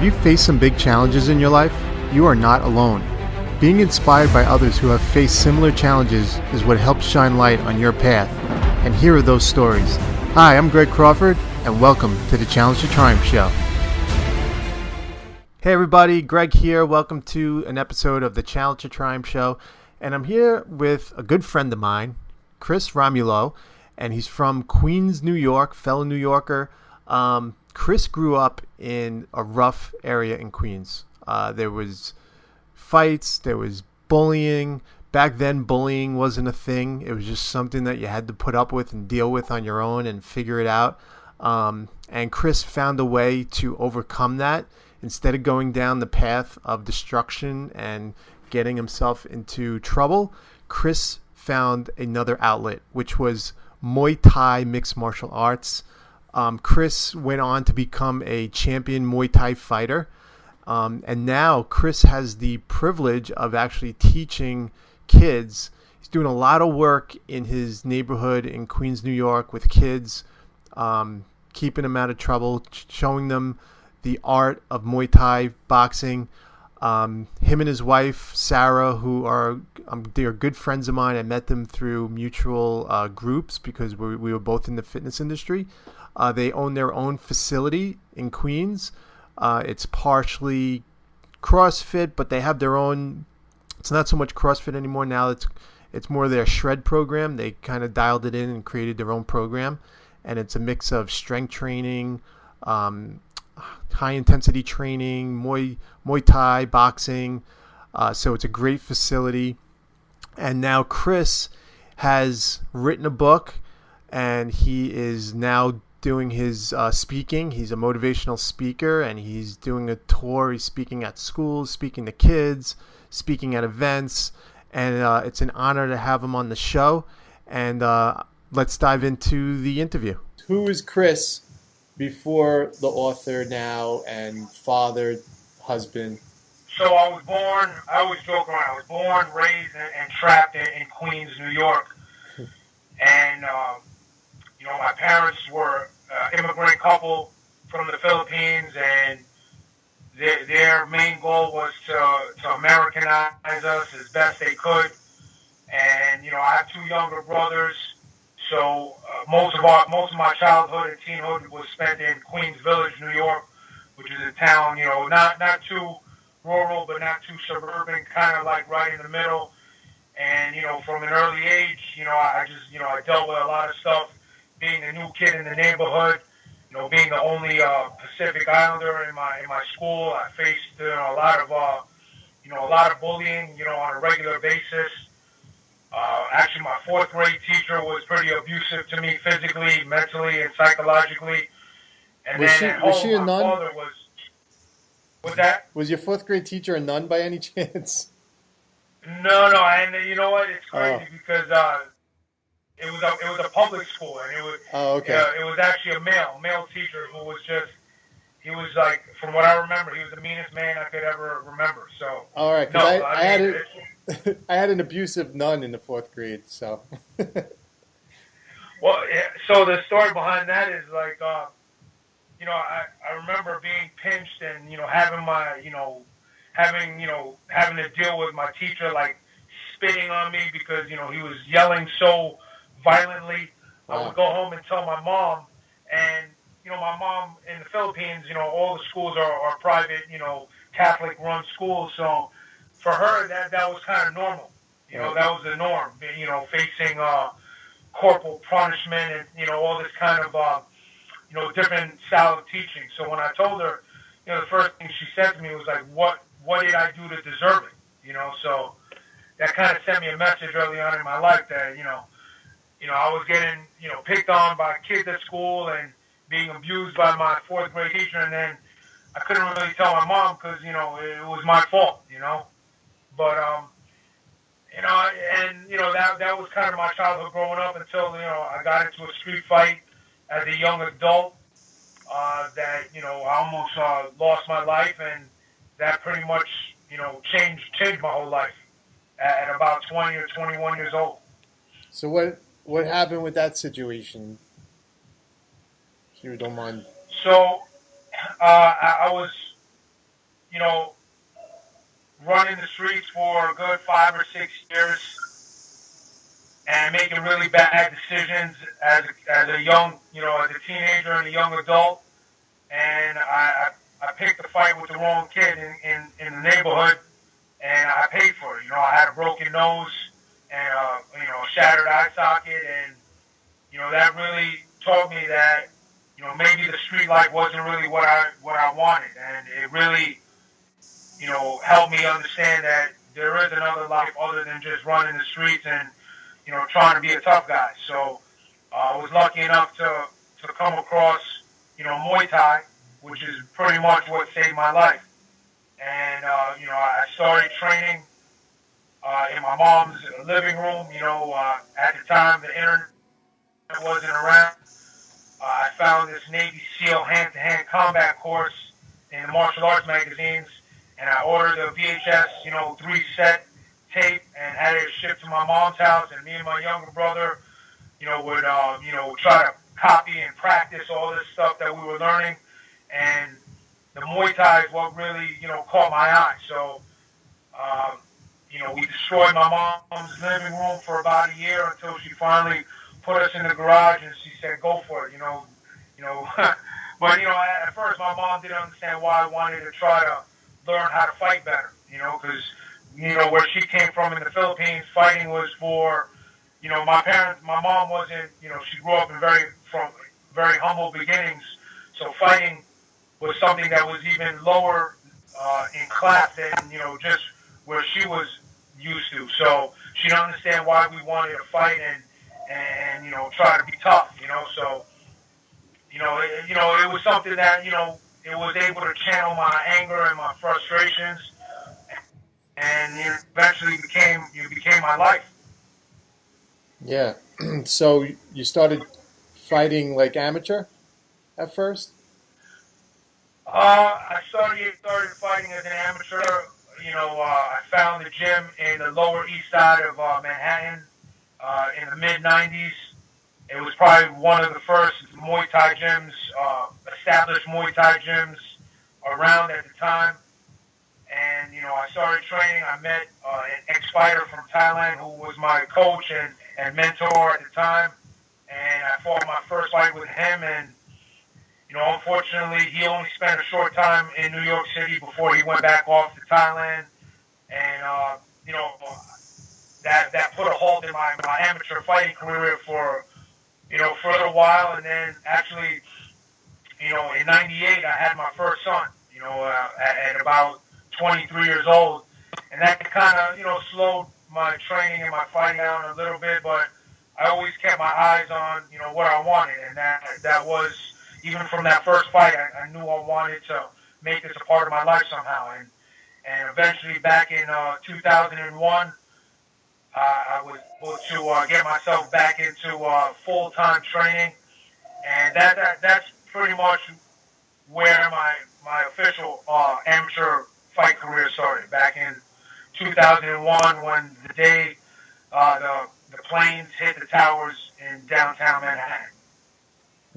Have you faced some big challenges in your life? You are not alone. Being inspired by others who have faced similar challenges is what helps shine light on your path. And here are those stories. Hi, I'm Greg Crawford, and welcome to the Challenge to Triumph Show. Hey everybody, Greg here. Welcome to an episode of the Challenge to Triumph Show. And I'm here with a good friend of mine, Chris Romulo, and he's from Queens, New York, fellow New Yorker. Chris grew up in a rough area in Queens. There was fights, there was bullying. Back then, bullying wasn't a thing. It was just something that you had to put up with and deal with on your own and figure it out. And Chris found a way to overcome that. Instead of going down the path of destruction and getting himself into trouble, Chris found another outlet, which was Muay Thai mixed martial arts. Chris went on to become a champion Muay Thai fighter. And now Chris has the privilege of actually teaching kids. He's doing a lot of work in his neighborhood in Queens, New York with kids, keeping them out of trouble, showing them the art of Muay Thai boxing. Him and his wife, Sarah, who are they're good friends of mine. I met them through mutual groups because we were both in the fitness industry. They own their own facility in Queens. It's partially CrossFit, but they have their own. It's not so much CrossFit anymore. Now it's more their shred program. They kind of dialed it in and created their own program, and it's a mix of strength training, high intensity training, Muay Thai, boxing. So it's a great facility. And now Chris has written a book, and he is now doing his speaking. He's a motivational speaker, and he's doing a tour. He's speaking at schools, speaking to kids, speaking at events, and it's an honor to have him on the show. And let's dive into the interview. Who is Chris before the author now and father, husband? So I always joke around, I was born, raised, and trapped in Queens, New York. And, my parents were an immigrant couple from the Philippines, and their main goal was to Americanize us as best they could. And, I have two younger brothers, so most of my childhood and teenhood was spent in Queens Village, New York, which is a town, not too rural, but not too suburban, kind of like right in the middle. And, from an early age, I dealt with a lot of stuff. Being a new kid in the neighborhood, being the only Pacific Islander in my school, I faced a lot of bullying, on a regular basis. Actually, my fourth grade teacher was pretty abusive to me physically, mentally, and psychologically. And was she a nun? Father was. What's that? Was your fourth grade teacher a nun by any chance? No, and you know what? It's crazy because it was a public school, and it was it was actually a male teacher who was he was like, from what I remember, he was the meanest man I could ever remember. So all right, I had an abusive nun in the fourth grade, so. Well, so the story behind that is like, I remember being pinched and having to deal with my teacher like spitting on me because he was yelling so violently. I would go home and tell my mom, and my mom in the Philippines, all the schools are private, Catholic run schools, so for her that was kind of normal. That was the norm, facing corporal punishment and all this kind of different style of teaching. So when I told her, the first thing she said to me was like, what did I do to deserve it? So that kind of sent me a message early on in my life that, I was getting, picked on by kids at school and being abused by my fourth grade teacher. And then I couldn't really tell my mom because, it was my fault, But, that was kind of my childhood growing up until, I got into a street fight as a young adult that, I almost lost my life, and that pretty much, changed my whole life at about 20 or 21 years old. So what happened with that situation? If you don't mind. So I was running the streets for a good 5 or 6 years and making really bad decisions as a young, as a teenager and a young adult. And I picked a fight with the wrong kid in the neighborhood, and I paid for it. I had a broken nose and a shattered eye socket, and that really taught me that maybe the street life wasn't really what I wanted, and it really helped me understand that there is another life other than just running the streets and trying to be a tough guy. So I was lucky enough to come across Muay Thai, which is pretty much what saved my life. And I started training in my mom's living room. At the time the internet wasn't around. I found this Navy SEAL hand-to-hand combat course in the martial arts magazines, and I ordered a VHS, 3-set tape, and had it shipped to my mom's house. And me and my younger brother, would try to copy and practice all this stuff that we were learning. And the Muay Thai is what really, caught my eye. So, we destroyed my mom's living room for about a year until she finally put us in the garage and she said, "Go for it." But at first my mom didn't understand why I wanted to try to learn how to fight better. Because where she came from in the Philippines, fighting was for my parents. My mom wasn't. She grew up from very humble beginnings, so fighting was something that was even lower in class than just where she was used to. So she didn't understand why we wanted to fight and try to be tough. So it was something that it was able to channel my anger and my frustrations, and it eventually became my life. Yeah. So you started fighting like amateur at first? I started fighting as an amateur. I found the gym in the Lower East Side of Manhattan in the mid-'90s. It was probably one of the first Muay Thai gyms, established Muay Thai gyms around at the time. And, I started training. I met an ex-fighter from Thailand who was my coach and mentor at the time. And I fought my first fight with him. And, unfortunately, he only spent a short time in New York City before he went back off to Thailand. And, that put a halt in my amateur fighting career for a little while. And then actually, in '98, I had my first son, at about 23 years old. And that kind of, slowed my training and my fighting down a little bit. But I always kept my eyes on, what I wanted. And that was, even from that first fight, I knew I wanted to make this a part of my life somehow. And eventually back in 2001, I was able to get myself back into full-time training. And that's pretty much where my official amateur fight career started, back in 2001, when the day the planes hit the towers in downtown Manhattan.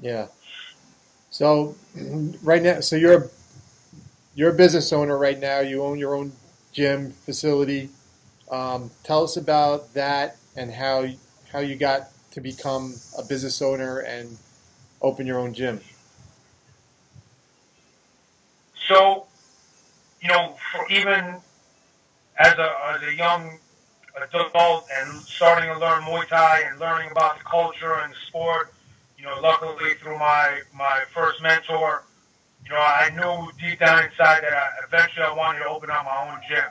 Yeah. So right now, so you're a business owner right now. You own your own gym facility. Tell us about that and how you got to become a business owner and open your own gym. So, for even as a young adult and starting to learn Muay Thai and learning about the culture and the sport, luckily through my first mentor, I knew deep down inside that eventually I wanted to open up my own gym.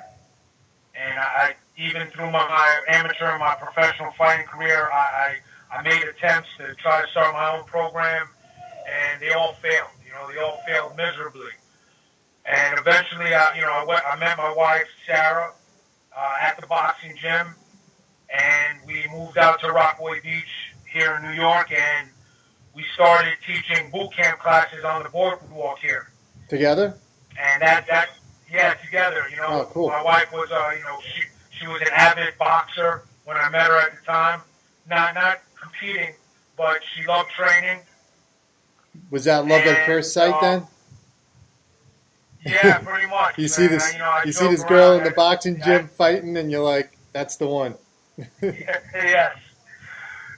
And I even through my amateur and my professional fighting career, I made attempts to try to start my own program, and they all failed. They all failed miserably. And eventually, I met my wife, Sarah, at the boxing gym, and we moved out to Rockaway Beach here in New York, and we started teaching boot camp classes on the boardwalk here. Together? And together. Oh, cool. My wife was, she was an avid boxer when I met her at the time. Not competing, but she loved training. Was that love at first sight then? Yeah, pretty much. You see this, I you see joke this girl around. in the boxing gym fighting, and you're like, that's the one. Yes.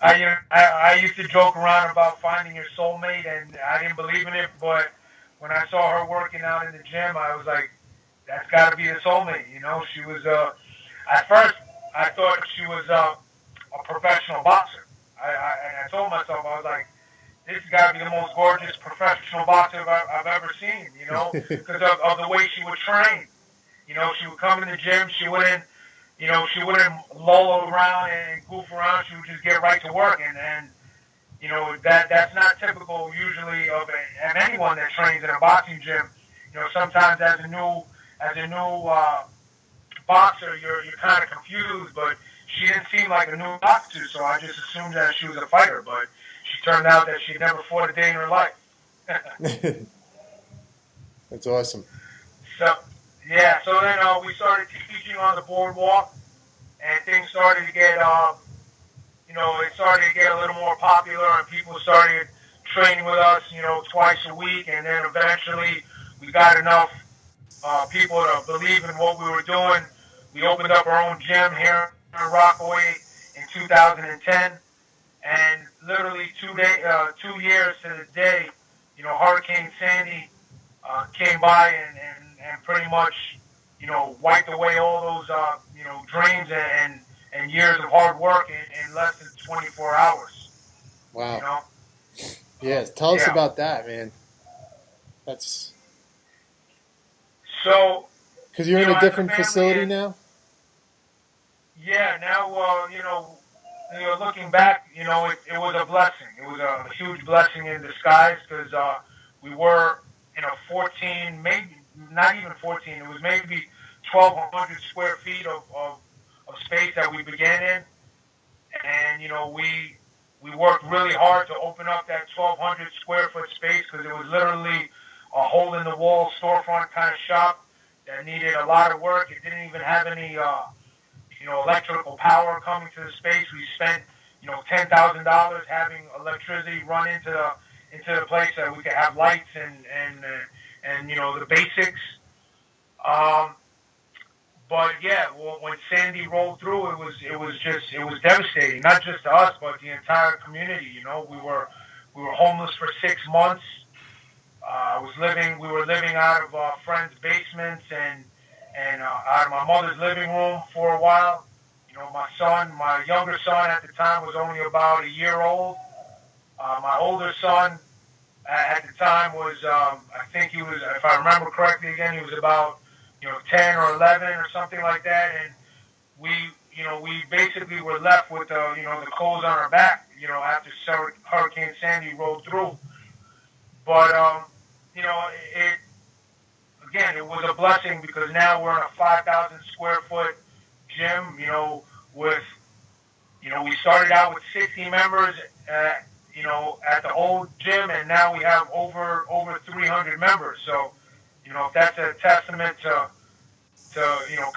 I used to joke around about finding your soulmate, and I didn't believe in it. But when I saw her working out in the gym, I was like, that's got to be the soulmate. She was. At first, I thought she was a professional boxer. And I told myself, I was like, this has got to be the most gorgeous professional boxer I've ever seen. Because of the way she would train. She would come in the gym. She wouldn't lull around and goof around. She would just get right to work, and that's not typical usually of anyone that trains in a boxing gym. Sometimes as a new boxer, you're kind of confused, but she didn't seem like a new boxer, so I just assumed that she was a fighter. But she turned out that she'd never fought a day in her life. That's awesome. So then we started teaching on the boardwalk, and things started to get, it started to get a little more popular, and people started training with us, twice a week, and then eventually we got enough people to believe in what we were doing. We opened up our own gym here in Rockaway in 2010, and literally 2 years to the day, Hurricane Sandy came by and pretty much, wiped away all those, dreams and years of hard work in less than 24 hours. Wow. Yeah, tell us about that, man. That's so. Because you're in a different facility now. Yeah. Now, looking back, it was a blessing. It was a huge blessing in disguise because we were in a 14, maybe not even 14. It was maybe 1,200 square feet of space that we began in, and we worked really hard to open up that 1,200 square foot space because it was literally a hole in the wall storefront kind of shop that needed a lot of work. It didn't even have any electrical power coming to the space. We spent $10,000 having electricity run into the place so we could have lights and the basics. But yeah, when Sandy rolled through, it was devastating. Not just to us, but the entire community. We were homeless for 6 months. We were living out of friends' basements and out of my mother's living room for a while. My younger son at the time was only about a year old. My older son at the time was, I think he was, if I remember correctly again, he was about 10 or 11 or something like that, and we basically were left with the clothes on our back, after Hurricane Sandy rolled through. But it was a blessing because now we're in a 5,000 square foot gym. We started out with 60 members, at the old gym, and now we have over 300 members. So, if that's a testament to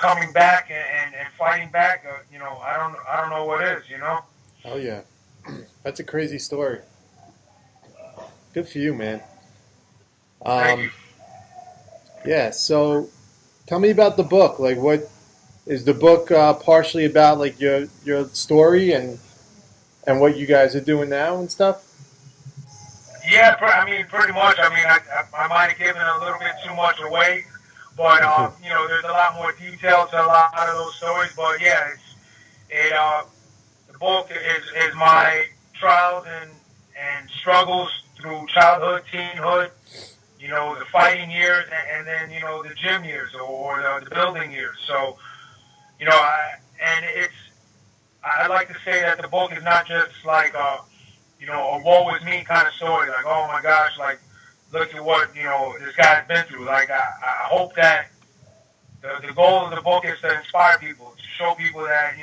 coming back and fighting back, I don't know what is, Oh yeah, that's a crazy story. Good for you, man. Thank you. Yeah. So, tell me about the book. Like, what is the book partially about? Like your story and what you guys are doing now and stuff. Yeah, pretty much. I might have given a little bit too much away, but there's a lot more detail to a lot of those stories. But yeah, the book is my trials and struggles through childhood, teenhood, the fighting years, and then the gym years or the building years. So, I like to say that the book is not just like a woe is me kind of story. Like, oh my gosh, like, look at what, this guy's been through. Like, I hope that the goal of the book is to inspire people, to show people that,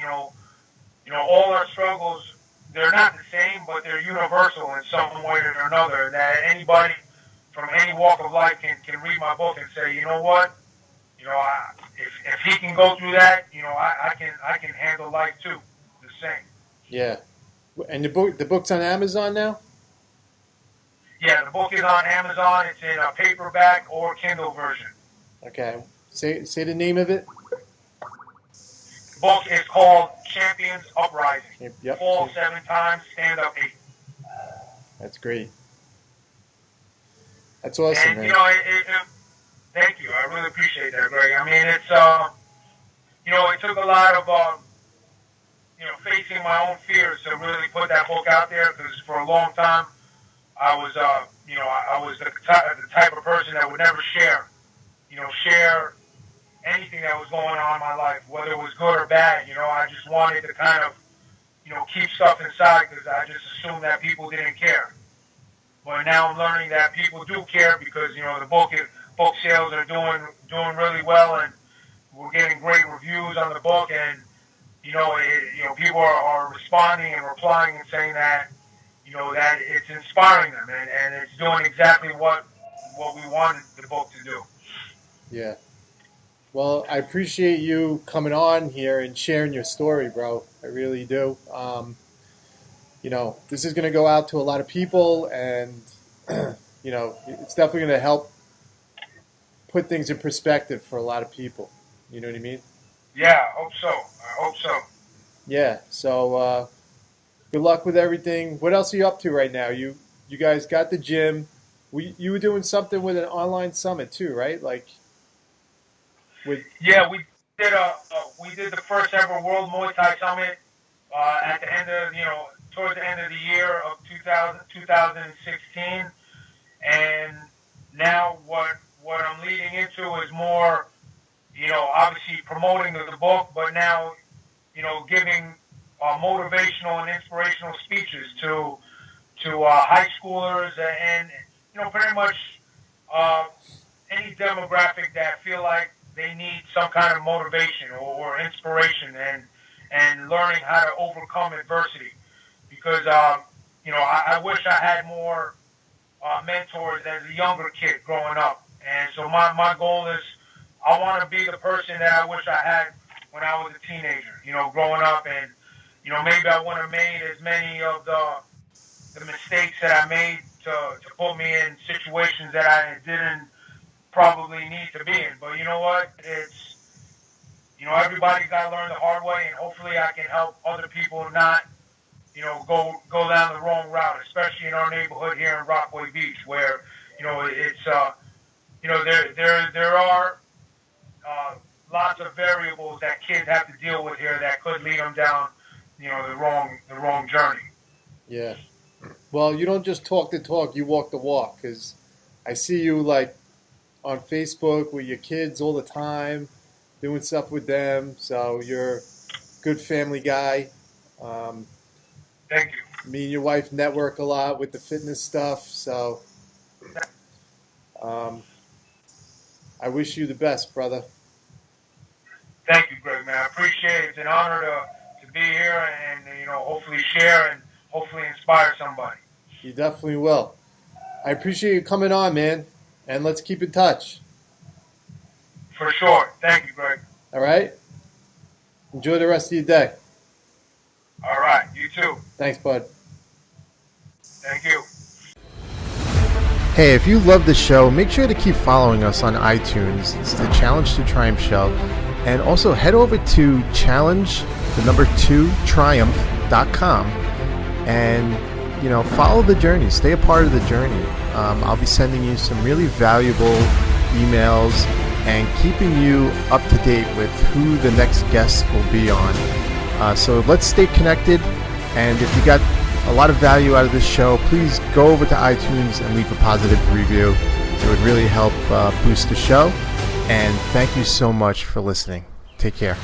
all our struggles, they're not the same, but they're universal in some way or another. That anybody from any walk of life can read my book and say, you know what, if he can go through that, I can handle life too, the same. Yeah. And the book's on Amazon now? Yeah, the book is on Amazon. It's in a paperback or Kindle version. Okay. Say the name of it. The book is called Champions Uprising. Yep. Fall 7 times, stand up 8. That's great. That's awesome, And, man. you know, thank you. I really appreciate that, Greg. I mean, it's, you know, it took a lot of, you know, facing my own fears to really put that book out there, because for a long time I was, you know, I was the type of person that would never share anything that was going on in my life, whether it was good or bad. You know, I just wanted to kind of, you know, keep stuff inside because I just assumed that people didn't care. But now I'm learning that people do care, because, you know, the book sales are doing really well, and we're getting great reviews on the book, and you know, people are responding and replying and saying that, you know, that it's inspiring them, and it's doing exactly what we wanted the book to do. Yeah. Well, I appreciate you coming on here and sharing your story, bro. I really do. You know, this is going to go out to a lot of people, and, you know, it's definitely going to help put things in perspective for a lot of people. You know what I mean? Yeah, I hope so. Yeah. So, good luck with everything. What else are you up to right now? You guys got the gym. You were doing something with an online summit too, right? Like, Yeah, we did the first ever World Muay Thai Summit at the end of, you know, towards the end of the year of 2016, and now what I'm leading into is more, you know, obviously promoting the book, but now, you know, giving motivational and inspirational speeches to high schoolers and, you know, pretty much any demographic that feel like they need some kind of motivation or inspiration, and learning how to overcome adversity. Because, you know, I wish I had more mentors as a younger kid growing up. And so my goal is, I want to be the person that I wish I had when I was a teenager, you know, growing up. And, you know, maybe I wouldn't have made as many of the mistakes that I made to put me in situations that I didn't probably need to be in. But you know what? It's, you know, everybody's got to learn the hard way, and hopefully I can help other people not, you know, go down the wrong route, especially in our neighborhood here in Rockaway Beach, where, you know, it's, you know, there are lots of variables that kids have to deal with here that could lead them down, you know, the wrong journey. Yeah. Well, you don't just talk the talk, you walk the walk, because I see you, like, on Facebook with your kids all the time, doing stuff with them. So you're a good family guy. Thank you. Me and your wife network a lot with the fitness stuff. So I wish you the best, brother. Thank you, Greg, man. I appreciate it. It's an honor to be here and, you know, hopefully share and hopefully inspire somebody. You definitely will. I appreciate you coming on, man. And let's keep in touch. For sure. Thank you, Greg. All right? Enjoy the rest of your day. All right. You too. Thanks, bud. Thank you. Hey, if you love the show, make sure to keep following us on iTunes. It's the Challenge to Triumph show. And also head over to challenge2triumph.com and, you know, follow the journey. Stay a part of the journey. I'll be sending you some really valuable emails and keeping you up to date with who the next guest will be on. So let's stay connected. And if you got a lot of value out of this show, please go over to iTunes and leave a positive review. It would really help boost the show. And thank you so much for listening. Take care.